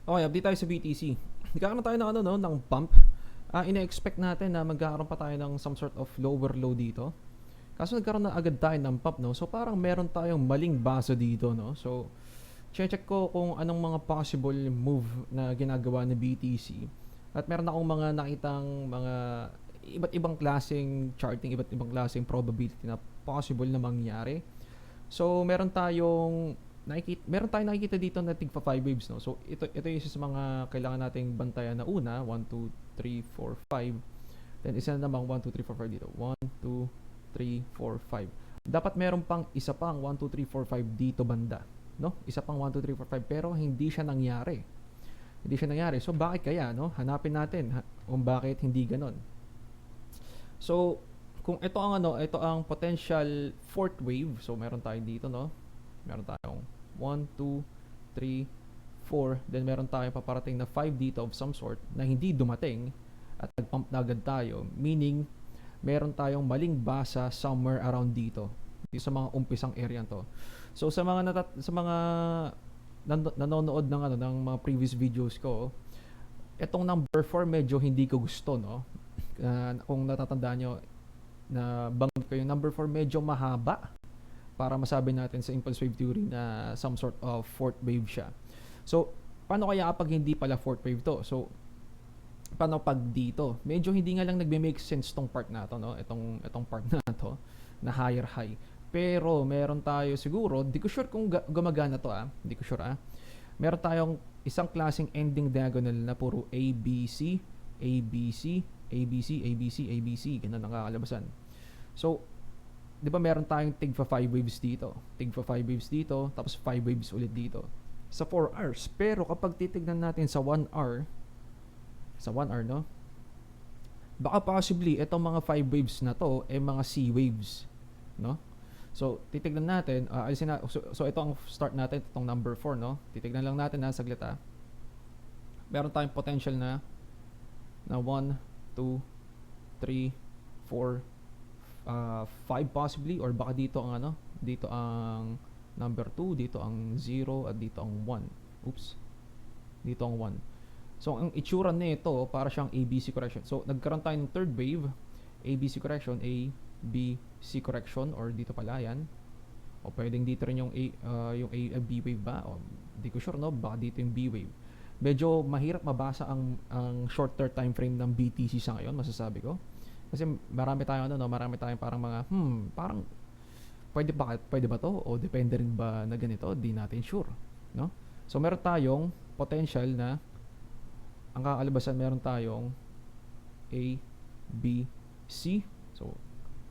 Okay, update tayo sa BTC. Nagkakaroon tayo ng ano no, ng pump. Ina-expect natin na magkakaroon pa tayo ng some sort of lower low dito. Kaso nagkaroon na agad tayo ng pump, no. So parang meron tayong maling basa dito, no. So check ko kung anong mga possible move na ginagawa ni BTC. At meron akong mga nakitang mga iba't ibang klaseng charting, iba't ibang klaseng probability na possible na mangyari. So meron tayong nakikita dito na tigpa 5 waves, no. So ito yung isa sa mga kailangan nating bantayan na una, 1 2 3 4 5. Then isa na namang 1 2 3 4 5 dito. 1 2 3 4 5. Dapat meron pang isa pang 1 2 3 4 5 dito banda, no? Isa pang 1 2 3 4 5 pero hindi siya nangyari. Hindi siya nangyari. So bakit kaya, no? Hanapin natin kung bakit hindi ganon. So kung ito ang potential fourth wave. So meron tayo dito, no? Meron tayong 1 2 3 4, then meron tayong paparating na 5 dito of some sort na hindi dumating at nag-pump na agad tayo, meaning meron tayong maling basa somewhere around dito sa mga umpisang area to. So sa mga nanonood ng ng mga previous videos ko, etong number 4 medyo hindi ko gusto, no. Kung natatandaan nyo, na banggit ko yung number 4 medyo mahaba para masabi natin sa impulse wave theory na some sort of fourth wave siya. So paano kaya kapag hindi pala fourth wave to? So paano pag dito? Medyo hindi nga lang nagme-make sense tong part na to, no? Itong part na to na higher high. Pero meron tayo siguro, di ko sure kung gumagana to, Hindi ko sure, Meron tayong isang klaseng ending diagonal na puro ABC, ABC, ABC, ABC, ABC, ganun ang kakalabasan. So, di ba meron tayong tigfa 5 waves dito, tigfa 5 waves dito, tapos 5 waves ulit dito sa 4 hours. Pero kapag titignan natin sa 1 hour, no, baka possibly itong mga 5 waves na to ay mga C waves, no. So titignan natin, so ito ang start natin, itong number 4, no. Titignan lang natin na saglit, meron tayong potential na 1 2 3 4 5 possibly, or baka dito ang dito ang number 2, dito ang 0, at dito ang 1. Oops. Dito ang 1. So ang itsura nito para siyang ABC correction. So nagkaroon tayo ng third wave, ABC correction, A B C correction, or dito pala yan. O pwedeng dito rin yung B wave ba? O di ko sure, no. Baka dito yung B wave. Medyo mahirap mabasa ang shorter time frame ng BTC sa ngayon, masasabi ko. Kasi marami tayong parang mga parang pwede ba to, o depende rin ba na ganito, di natin sure, no. So meron tayong potential na ang kakalabasan, meron tayong A B C. So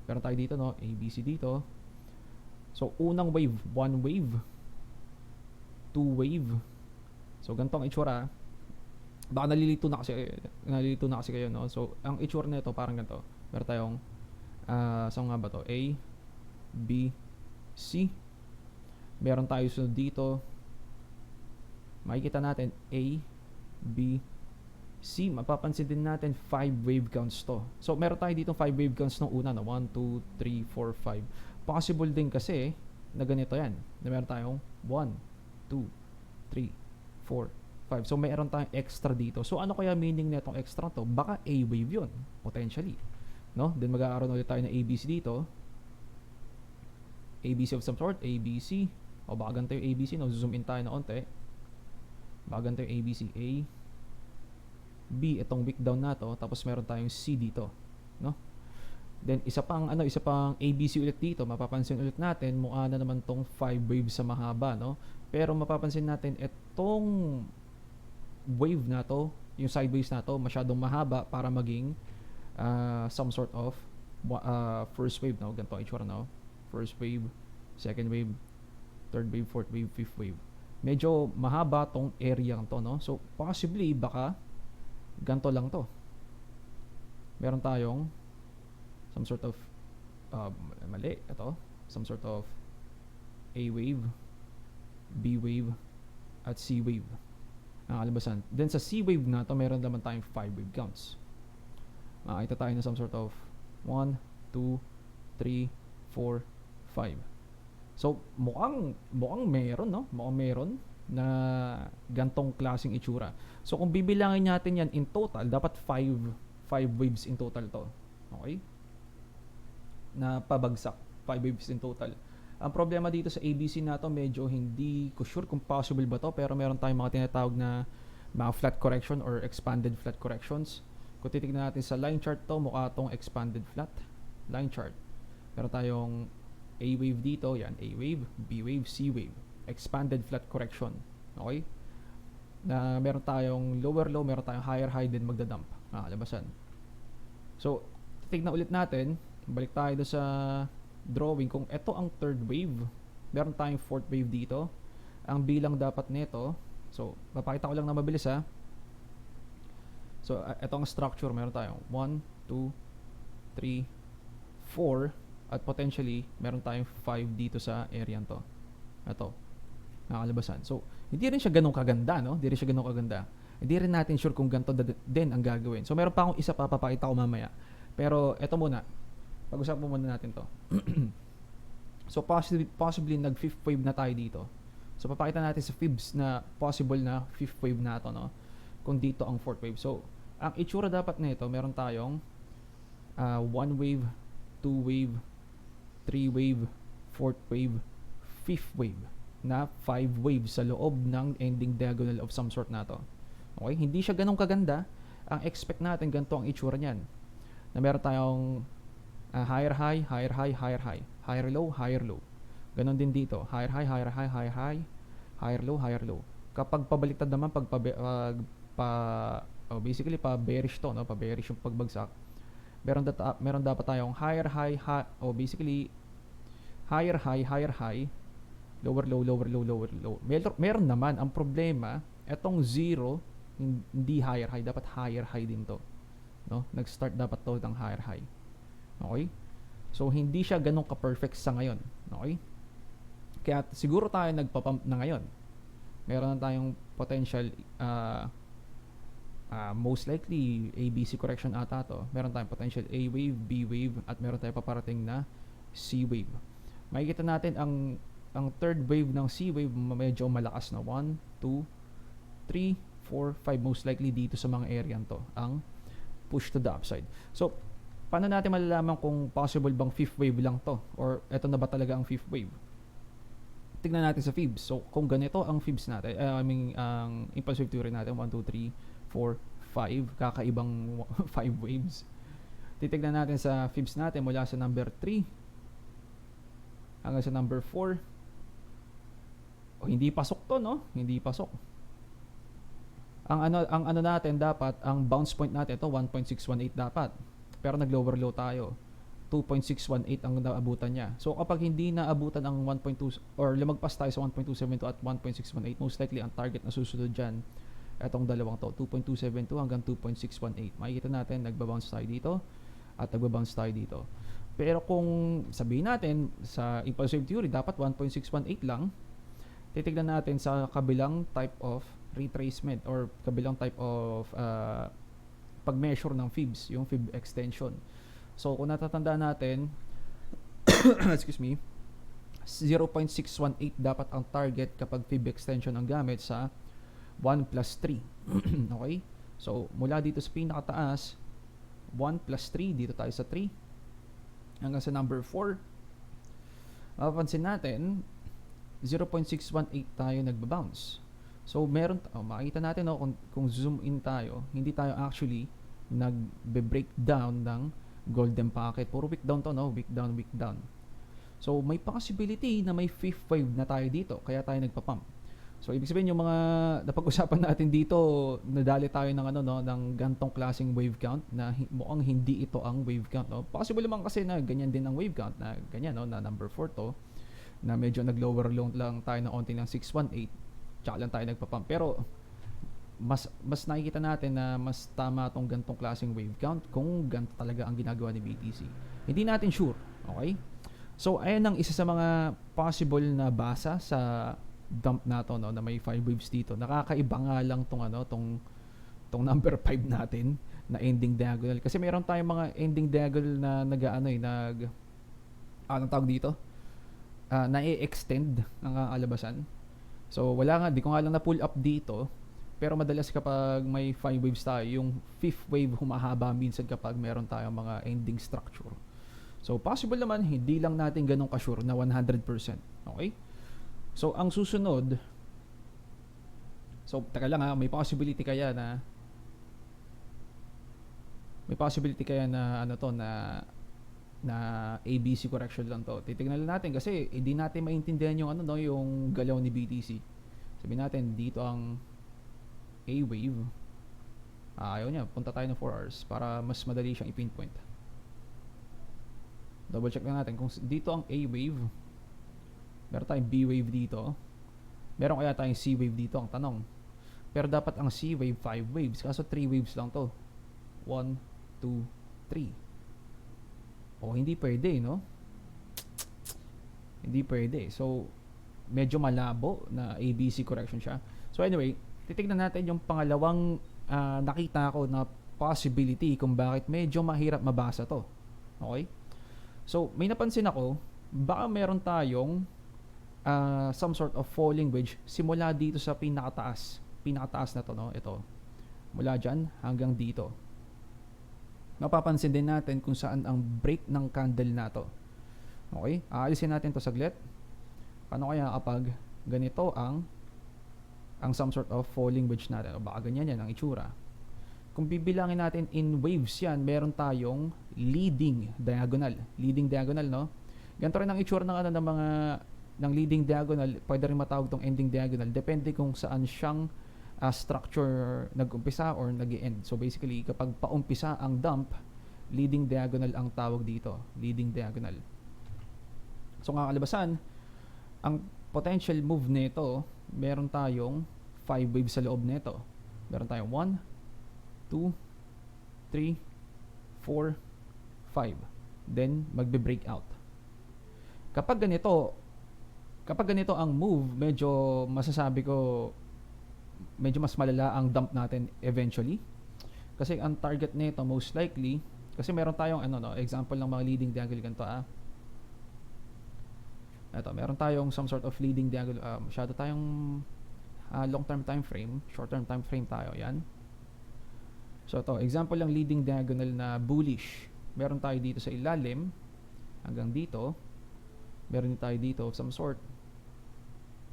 meron tayo dito, no, A B C dito. So unang wave, 1 wave, 2 wave. So ganito ang itsura. Baka nalilito na kasi kayo, no. So ang itsura nito parang ganito. Meron tayong saan nga ba to? A B C. Meron tayo sunod dito. Makikita natin A B C. Mapapansin din natin 5 wave counts to. So meron tayo dito 5 wave counts nung una, no? 1 2 3 4 5. Possible din kasi na ganito yan, na meron tayong 1 2 3 4 5. So meron tayong extra dito. So ano kaya meaning nitong extra to? Baka A wave yun, potentially, no. Then mag-aaroon ulit tayo ng ABC dito, ABC of some sort, ABC. O baka ganito yung ABC, no. Zoom in tayo na onte. Baka ganito yung ABC, A B, itong week down na to, tapos meron tayong C dito, no. Then isa pang ABC ulit dito. Mapapansin ulit natin, mukha na naman tong 5 waves sa mahaba, no. Pero mapapansin natin itong wave na to, yung sideways na to, masyadong mahaba para maging some sort of first wave, no. Ganito ang itsura, no. First wave, second wave, third wave, fourth wave, fifth wave. Medyo mahaba tong area to, no. So possibly baka ganto lang to. Meron tayong some sort of mali, ito, some sort of A wave, B wave, at C wave ang kalabasan. Then sa C wave na to, meron naman tayong 5 wave counts. Makita tayo na some sort of 1 2 3 4 5. So mukhang meron, no. Mukhang na gantong klaseng itsura. So kung bibilangin natin yan in total, dapat 5 waves in total to. Okay? Na pabagsak. 5 waves in total. Ang problema dito sa ABC na to, medyo hindi ko sure kung possible ba to, pero meron tayong mga tinatawag na mga flat correction or expanded flat corrections. Kung titignan natin sa line chart to, mukha tong expanded flat line chart. Meron tayong A wave dito, yan, A wave, B wave, C wave. Expanded flat correction. Okay? Na meron tayong lower low, meron tayong higher high, then magdadump. Labasan. So, titignan ulit natin, balik tayo do sa drawing, kung ito ang third wave, meron tayong fourth wave dito. Ang bilang dapat nito, so, papakita ko lang na mabilis ha. So, ito ang structure, meron tayong 1, 2, 3, 4, at potentially, meron tayong 5 dito sa area to. Ito. Nakalabasan. So, hindi rin siya ganun kaganda, no? Hindi rin siya ganun kaganda. Hindi rin natin sure kung ganito din ang gagawin. So, meron pa akong isa papapakita ko mamaya. Pero, eto muna. Pag-usapan muna natin to. So, possibly nag-fifth wave na tayo dito. So, papakita natin sa fibs na possible na fifth wave na to, no? Kung dito ang fourth wave. So, ang itsura dapat nito, meron tayong 1 wave, 2 wave, 3 wave, 4th wave, 5th wave na 5 waves sa loob ng ending diagonal of some sort na to. Okay? Hindi siya ganun kaganda. Ang expect natin, ganito ang itsura niyan. Na meron tayong higher high, higher high, higher high, higher low, higher low. Ganon din dito. Higher high, higher high, higher high, higher low, higher low. Kapag pabaliktad naman, basically pa bearish to, no? Pa bearish yung pagbagsak. Meron dapat tayong higher high, basically higher high, higher high, lower low, lower low, lower low. Meron naman. Ang problema, etong 0, hindi higher high, dapat higher high din to. No? Nag-start dapat to ng higher high. Okay? So, hindi siya ganun ka-perfect sa ngayon. Okay? Kaya siguro tayo nagpa-pump na ngayon. Meron na tayong potential, most likely, ABC correction ata to. Meron tayong potential A wave, B wave, at meron tayong paparating na C wave. Makikita natin ang third wave ng C wave medyo malakas na. 1, 2, 3, 4, 5 most likely dito sa mga area to ang push to the upside. So, paano natin malalaman kung possible bang fifth wave lang to or eto na ba talaga ang fifth wave? Tignan natin sa fibs. So, kung ganito ang fibs natin, ang impulsive theory natin, 1, 2, 3, 4, 5, kakaibang 5 waves. Titignan natin sa fibs natin mula sa number 3 hanggang sa number 4. Hindi pasok to, no? Hindi pasok. Ang ano natin dapat, ang bounce point natin ito 1.618 dapat. Pero nag-lower low tayo. 2.618 ang naabutan niya. So kapag hindi naabutan ang 1.2 or lumagpas tayo sa 1.272 at 1.618, most likely ang target na susunod diyan etong dalawang to, 2.272 hanggang 2.618. Makikita natin nagba-bounce tayo dito at nagba-bounce tayo dito. Pero kung sabihin natin sa impulsive theory dapat 1.618 lang, titignan natin sa kabilang type of retracement or kabilang type of pag-measure ng fibs, yung fib extension. So, kung natatandaan natin, excuse me, 0.618 dapat ang target kapag fib extension ang gamit sa 1 plus 3. Okay? So, mula dito sa pinakataas, 1 plus 3, dito tayo sa 3, hanggang sa number 4. Mapapansin natin, 0.618 tayo nagbabounce. So, makikita natin kung zoom in tayo, hindi tayo actually nagbe-breakdown ng golden packet. Puro week down to, no? Week down, week down. So, may possibility na may fifth wave na tayo dito, kaya tayo nagpa-pump. So, ibig sabihin yung mga napag-usapan natin dito, nadali tayo ng ng gantong klaseng wave count na mukhang hindi ito ang wave count, no? Possible naman kasi na ganyan din ang wave count na ganyan, no? Na number 4 to, na medyo nag-lower low lang tayo ng onti ng 618, tsaka lang tayo nagpa-pump. Pero mas nakikita natin na mas tama tong gantong klaseng wave count kung ganito talaga ang ginagawa ni BTC. Hindi natin sure, okay? So, ayan ang isa sa mga possible na basa sa dump na to, no, na may 5 waves dito. Nakakaiba nga lang tong number 5 natin na ending diagonal. Kasi meron tayong mga ending diagonal na anong tawag dito? Na-extend ang alabasan. So wala nga, di ko nga lang na pull up dito. Pero madalas kapag may 5 waves tayo, yung 5th wave humahaba minsan kapag meron tayong mga ending structure. So possible naman hindi lang natin ganun ka-sure na 100%. Okay? So ang susunod, so taka lang ha, may possibility kaya na ano to na ABC correction lang to. Titingnan lang natin kasi hindi natin maintindihan yung ano no, yung galaw ni BTC. Sabihin natin dito ang A wave. Ayaw niya, punta tayo ng 4 hours para mas madali siyang i-pinpoint. Double check lang natin kung dito ang A wave. Meron tayong B wave dito. Meron kaya tayong C wave dito ang tanong. Pero dapat ang C wave 5 waves, kaso 3 waves lang to. 1, 2, 3. O hindi pwede, no? Hindi pwede. So, medyo malabo na ABC correction siya. So anyway, titignan natin yung pangalawang nakita ko na possibility kung bakit medyo mahirap mabasa to. Okay? So, may napansin ako, baka meron tayong some sort of falling wedge simula dito sa pinakataas. Pinakataas na to, no? Ito. Mula dyan hanggang dito. Mapapansin din natin kung saan ang break ng candle na to. Okay? Aalisin natin to saglit. Paano kaya kapag ganito ang some sort of falling wedge natin? O baka ganyan yan ang itsura. Kung bibilangin natin in waves yan, meron tayong leading diagonal. Leading diagonal, no? Ganito rin ang itsura ng ng leading diagonal. Pwede rin matawag tong ending diagonal. Depende kung saan siyang structure nag-umpisa or nag-end. So basically, kapag paumpisa ang dump, leading diagonal ang tawag dito. Leading diagonal. So kakalabasan, ang potential move nito, meron tayong 5 waves sa loob nito. Meron tayong 1, 2, 3, 4, 5. Then magbe-break out. Kapag ganito ang move, medyo masasabi ko medyo mas malala ang dump natin eventually. Kasi ang target nito most likely, kasi meron tayong example ng mga leading diagonal ganito Ito, meron tayong some sort of leading diagonal. Masyado tayong long-term time frame, short-term time frame tayo, yan. So ito, example lang leading diagonal na bullish. Meron tayo dito sa ilalim hanggang dito. Meron tayo dito of some sort.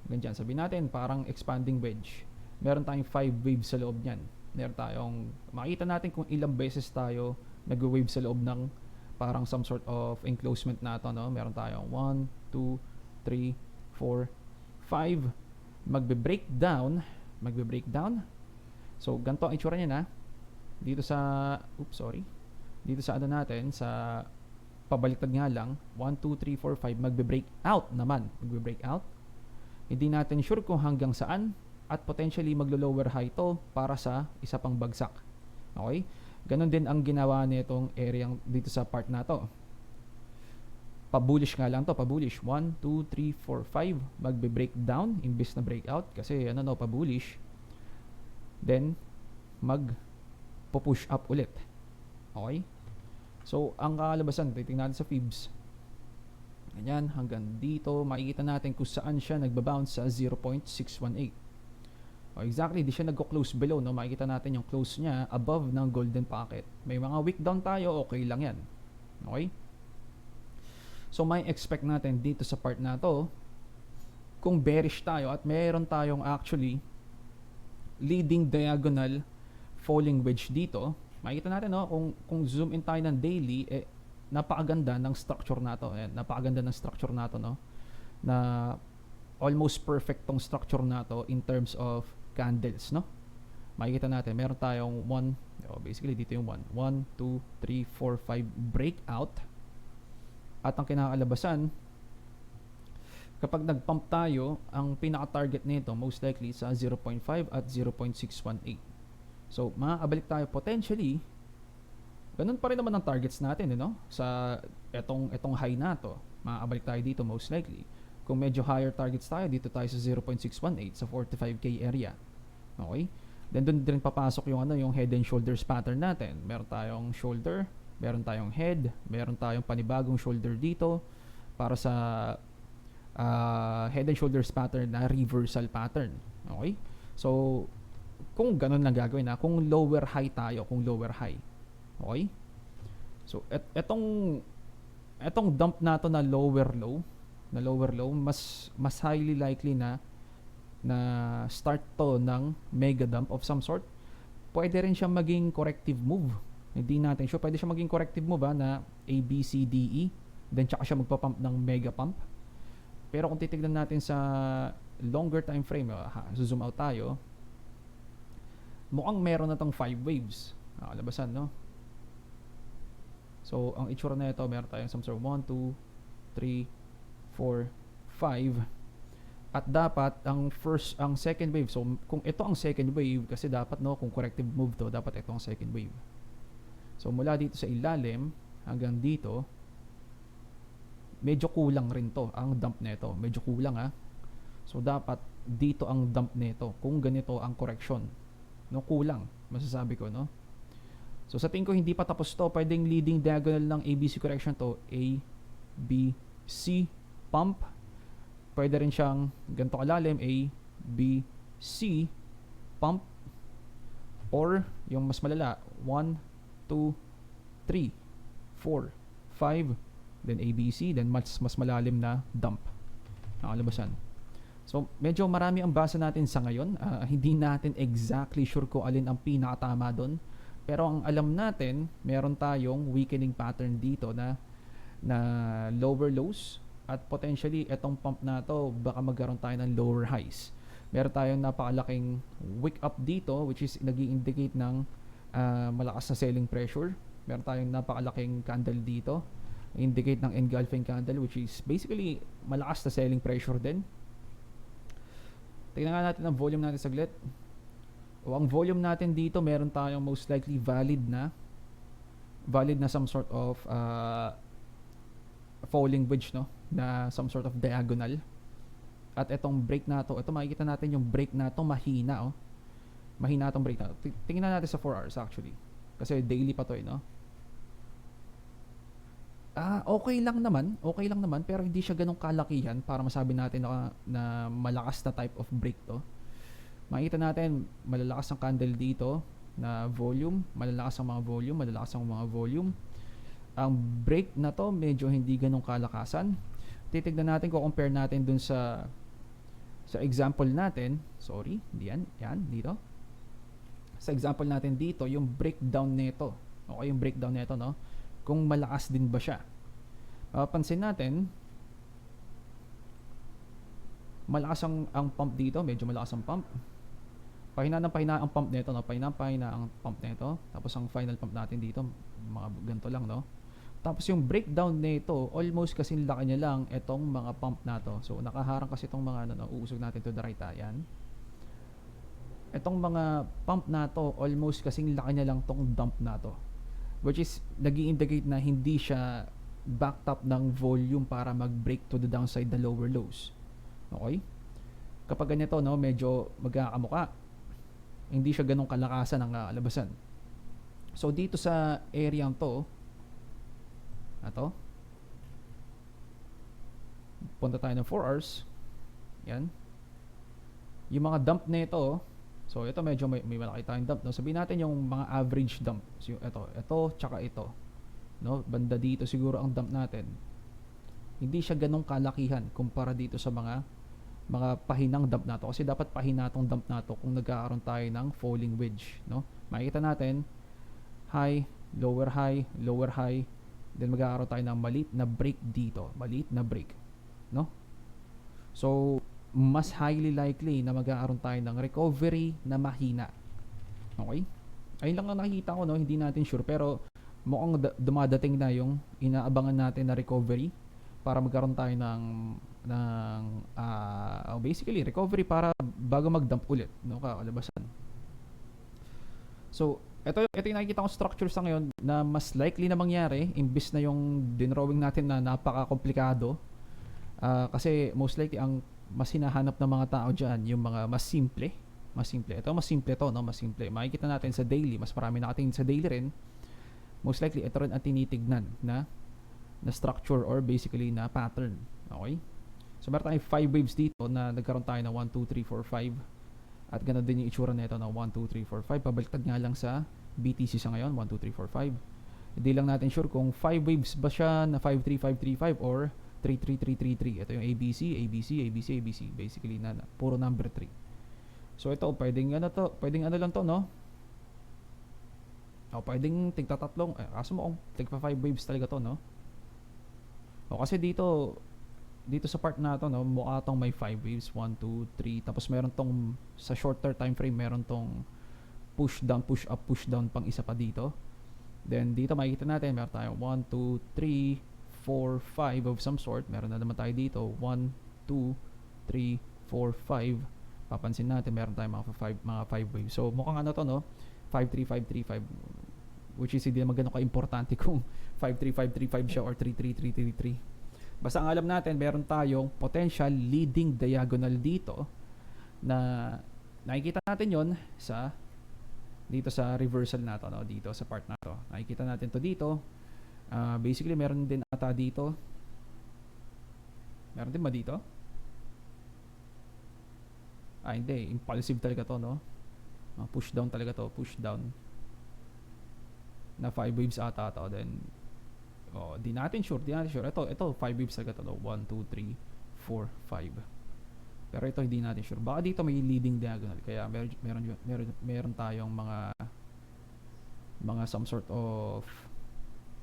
Ganyan, sabihin natin parang expanding wedge. Meron tayong 5 waves sa loob niyan. Meron tayong, makita natin kung ilang beses tayo nag-wave sa loob ng parang some sort of enclosement na ito, no? Meron tayong 1, 2, 3, 4, 5. Magbe-breakdown. So, ganito ang itsura niya na. Dito sa, dito sa natin, sa pabaliktad nga lang, 1, 2, 3, 4, 5, magbe-break out naman. Magbe-break out. Hindi natin sure kung hanggang saan at potentially maglo-lower high to para sa isa pang bagsak. Okay? Ganon din ang ginawa nitong area dito sa part na to. Pa-bullish nga lang to, pa-bullish. 1, 2, 3, 4, 5. Magbe-breakdown imbis na breakout kasi pa-bullish. Then, mag-push up ulit. Okay? So, ang kakalabasan, titingnan natin sa fibs. Ganyan, hanggang dito, makikita natin kung saan siya nagbabounce sa 0.618. Exactly, di siya nagko-close below, no? Makikita natin yung close niya above ng golden pocket. May mga wick down tayo, okay lang yan. Okay? So, may expect natin dito sa part na to, kung bearish tayo at meron tayong actually leading diagonal falling wedge dito, makikita natin, no? Kung zoom in tayo ng daily, napakaganda ng structure na to. Napakaganda ng structure na to, no? Na almost perfect tong structure na to in terms of candles, no? Makikita natin, meron tayong basically dito yung 1, 2, 3, 4, 5 breakout. At ang kinakalabasan, kapag nag-pump tayo, ang pinaka-target nito most likely sa 0.5 at 0.618. So, makakabalik tayo potentially. Ganun pa rin naman ang targets natin, no? Sa etong high na to, makakabalik tayo dito most likely. Kung medyo higher targets tayo, dito tayo sa 0.618 sa 45k area. Okay? Then doon din papasok yung head and shoulders pattern natin. Meron tayong shoulder, meron tayong head, meron tayong panibagong shoulder dito para sa head and shoulders pattern na reversal pattern. Okay? So, kung ganun lang gagawin na, kung lower high tayo, kung lower high. Okay? So, etong dump na to na lower low, mas highly likely na start to ng mega dump of some sort. Pwede rin siya maging corrective move. Hindi natin sure. Pwede siya maging corrective move na A, B, C, D, E. Then tsaka siya magpa-pump ng mega pump. Pero kung titignan natin sa longer time frame, zoom out tayo, mukhang meron na tong 5 waves. Nakalabasan, no? So, ang itsura na ito, meron tayong some sort of 1, 2, 3, 4, 5. At dapat, ang second wave, so kung ito ang second wave, kasi dapat, no, kung corrective move to, dapat ito ang second wave. So, mula dito sa ilalim, hanggang dito, medyo kulang rin to, ang dump nito. Medyo kulang, So, dapat, dito ang dump nito, kung ganito ang correction. No, kulang, masasabi ko, no? So, sa tingin ko, hindi pa tapos to. Pwedeng leading diagonal ng ABC correction to, A, B, C, pump. Pwede rin siyang ganito kalalim, A, B, C, pump. Or, yung mas malala, 1, 2, 3, 4, 5, then A, B, C, then mas malalim na dump. Nakalabasan. So, medyo marami ang basa natin sa ngayon. Hindi natin exactly sure kung alin ang pinakatama doon. Pero ang alam natin, meron tayong weakening pattern dito na lower lows. At potentially, itong pump na to, baka magkaroon tayo ng lower highs. Meron tayong napakalaking wick up dito, which is nag-i-indicate ng malakas na selling pressure. Meron tayong napakalaking candle dito, indicate ng engulfing candle, which is basically malakas na selling pressure din. Tingnan nga natin ang volume natin saglit. Ang volume natin dito, meron tayong most likely valid na some sort of falling wedge, no, na some sort of diagonal. At itong break na to, ito makikita natin yung break na to, mahina, mahina itong break na to. Tingnan natin sa 4 hours actually, kasi daily pa to, no. Okay lang naman, pero hindi siya ganong kalakihan para masabi natin na malakas na type of break to. Makikita natin malalakas ang candle dito na volume, malalakas ang mga volume. Ang break na to medyo hindi ganong kalakasan. Titignan natin kung compare natin dun sa example natin. Sorry, hindi yan dito. Sa example natin dito, yung breakdown nito. Okay, yung breakdown nito, no? Kung malakas din ba siya. Pansin natin, malakas ang pump dito, medyo malakas ang pump. Pahina ang pump nito, no? Pahina ang pump nito. Tapos ang final pump natin dito, mga ganito lang, no? Tapos yung breakdown nito, almost kasing laki niya lang itong mga pump na to. So nakaharang kasi itong mga uusog natin to the right, yan. Itong mga pump na to, almost kasing laki niya lang tong dump na to. Which is nag-i-indicate na hindi siya backed up ng volume para mag-break to the downside the lower lows. Okay? Kapag ganito, no, medyo magkakamuka. Hindi siya ganong kalakasan ang labasan. So dito sa area to, punta tayo ng 4 hours. Yan. Yung mga dump nito, so ito medyo may malaki tayong dump, no. Sabihin natin yung mga average dump. So ito tsaka ito, no, banda dito siguro ang dump natin. Hindi siya ganong kalakihan kumpara dito sa mga pahinang dump nato, kasi dapat pahina tong dump nato kung nagkakaroon tayo ng falling wedge, no. Makikita natin high, lower high, then magkakaroon tayo ng maliit na break dito, no. So mas highly likely na magkakaroon tayo ng recovery na mahina. Okay? Ayun lang ang nakikita ko, no? Hindi natin sure, pero mukhang dumadating na yung inaabangan natin na recovery para magkaroon tayo ng basically recovery para bago mag-dump ulit, no? Kakalabasan. So ito yung nakikita kong structure sa ngayon na mas likely na mangyari imbis na yung dinrawing natin na napaka-komplikado. Kasi most likely ang mas hinahanap ng mga tao dyan yung mga mas simple. Ito mas simple to, no? Mas simple. Makikita natin sa daily, mas marami nakatingin sa daily rin. Most likely ito rin ang tinitignan na structure or basically na pattern. Okay? So So meron tayong 5 waves dito na nagkaroon tayo ng 1, 2, 3, 4, 5. At ganun din yung itsura nito na 1, 2, 3, 4, 5. Pabaliktad nga lang sa BTC sa ngayon, 1, 2, 3, 4, 5. Hindi lang natin sure kung 5 waves ba siya na 5, 3, 5, 3, 5 or 3, 3, 3, 3, 3. Ito yung ABC, ABC, ABC, ABC. Basically, puro number 3. So ito, pwedeng ano lang to, no? O, pwedeng tigtatatlong. Kaso mo kung tigpa 5 waves talaga to, no? O, kasi dito sa part na to, no, mukha tong may 5 waves, 1, 2, 3, tapos meron tong sa shorter time frame, meron tong push down, push up, push down pang isa pa dito. Then dito makikita natin, meron tayong 1, 2, 3, 4, 5 of some sort. Meron na naman tayo dito 1, 2, 3, 4, 5. Papansin natin meron tayong mga 5 waves. So mukhang ano to, no, 5, 3, 5, 3, 5, which is hindi naman ganun ka-importante kung 5, 3, 5, 3, 5 siya or 3, 3, 3, 3, 3. Basta ang alam natin, meron tayong potential leading diagonal dito na nakikita natin yon dito sa reversal na to, no? Dito sa part na to. Nakikita natin to dito. Basically, meron din ata dito. Meron din ba dito? Hindi. Impulsive talaga to, no? Push down talaga to. Push down. Na 5 waves ata to. Then, di natin sure. Ito 5 waves talaga to. 1, 2, 3, 4, 5. Pero ito hindi natin sure. Baka dito may leading diagonal. Kaya meron tayong mga some sort of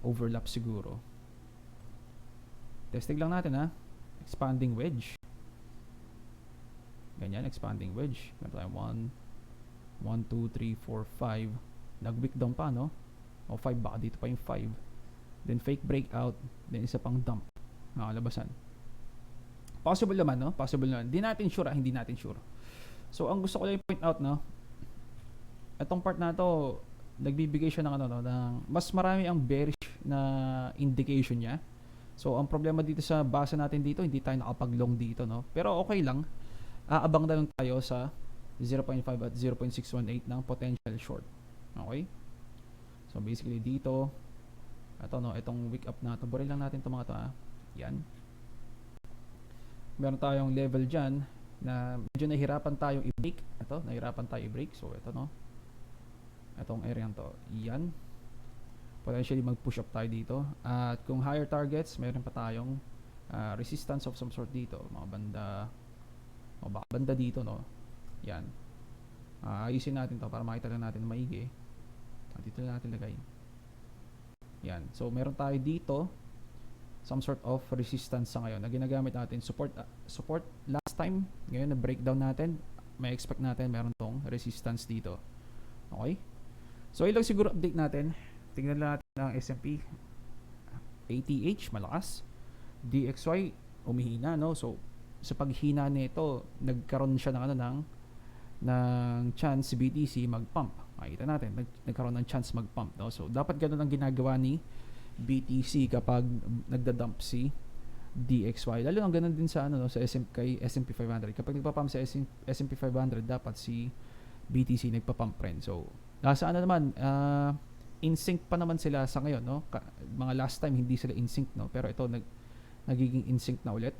overlap siguro. Testing lang natin, ha. Expanding wedge. Ganyan, expanding wedge. Meron tayong 1, 2, 3, 4, 5. Nag-wick down pa, no? O 5, baka dito pa yung 5. Then fake breakout. Then isa pang dump. Nakalabasan. Possible naman, no? Possible naman. Hindi natin sure. So, ang gusto ko lang i-point out, no? Itong part na to, nagbibigay siya ng ng mas marami ang bearish na indication niya. So, ang problema dito sa base natin dito, hindi tayo nakapag-long dito, no? Pero okay lang. Aabang na lang tayo sa 0.5 at 0.618 ng potential short. Okay? So, basically dito, ito, no? Itong wick up na to. Boril lang natin itong mga to, ha? Yan. Meron tayong level dyan na medyo nahirapan tayong i-break. Nahirapan tayo i-break. So, ito, no? Itong area to. Yan. Potentially mag-push up tayo dito. At kung higher targets, meron pa tayong resistance of some sort dito. Mga banda, o baka banda dito, no? Yan. Ayusin natin to para makita lang natin maigi. Dito na natin lagay. Yan. So, meron tayo dito some sort of resistance sa ngayon na ginagamit natin. Support last time. Ngayon na breakdown natin, may expect natin meron tong resistance dito. Okay? So ilang siguro update natin. Tingnan natin ang S&P. ATH malakas. DXY umihina, no? So sa paghina nito, nagkaroon siya ng chance BTC mag-pump. Makita natin, nagkaroon ng chance mag-pump, no? So dapat ganun ang ginagawa ni BTC kapag nagda-dump si DXY. Lalo ang ganun din sa sa S&P 500. Kapag nagpa-pump sa S&P 500, dapat si BTC nagpa-pump rin. So, nasa naman, in sync pa naman sila sa ngayon, no? Mga last time hindi sila in sync, no? Pero ito nagiging in sync na ulit.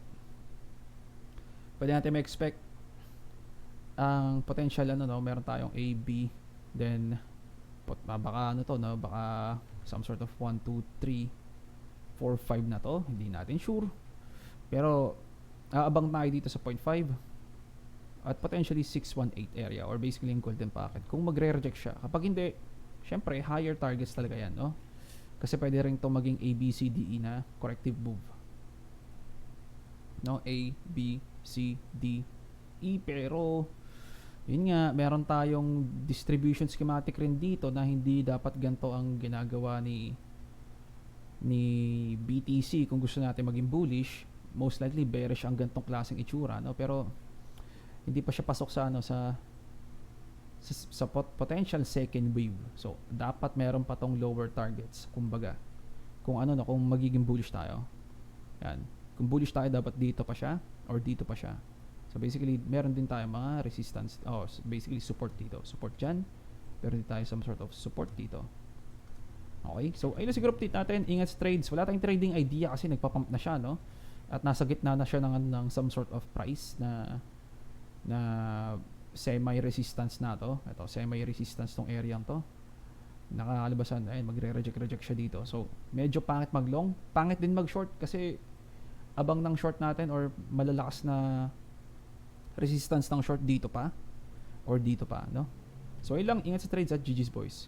Pwede natin ma-expect ang potential meron tayong A, B, then baka baka some sort of 1, 2, 3, 4, 5 na to. Hindi natin sure. Pero, aabang tayo dito sa 0.5 at potentially 618 area or basically yung golden pocket. Kung magre-reject siya. Kapag hindi, syempre, higher targets talaga yan, no? Kasi pwede rin ito maging A, B, C, D, E na corrective move. No? A, B, C, D, E. Pero, yun nga, meron tayong distribution schematic rin dito na hindi dapat ganito ang ginagawa ni BTC. Kung gusto natin maging bullish, most likely bearish ang ganitong klaseng itsura, no? Pero hindi pa siya pasok sa potential second wave. So dapat meron pa tong lower targets, kumbaga. Kung kung magiging bullish tayo. Yan. Kung bullish tayo, dapat dito pa siya or dito pa siya. So basically, meron din tayo mga resistance, basically support dito. Support dyan. Meron din tayo some sort of support dito. Okay? So, ayun na siguro update natin. Ingat sa trades. Wala tayong trading idea kasi nagpa-pump na siya, no? At nasa gitna na siya ng some sort of price na semi-resistance na to. Ito, semi-resistance tong area to. Nakakalabasan, ayun, magre-reject siya dito. So, medyo pangit mag-long. Pangit din mag-short kasi abang ng short natin or malalakas na resistance ng short dito pa or dito pa, no? So, ilang ingat sa trades at GG's boys.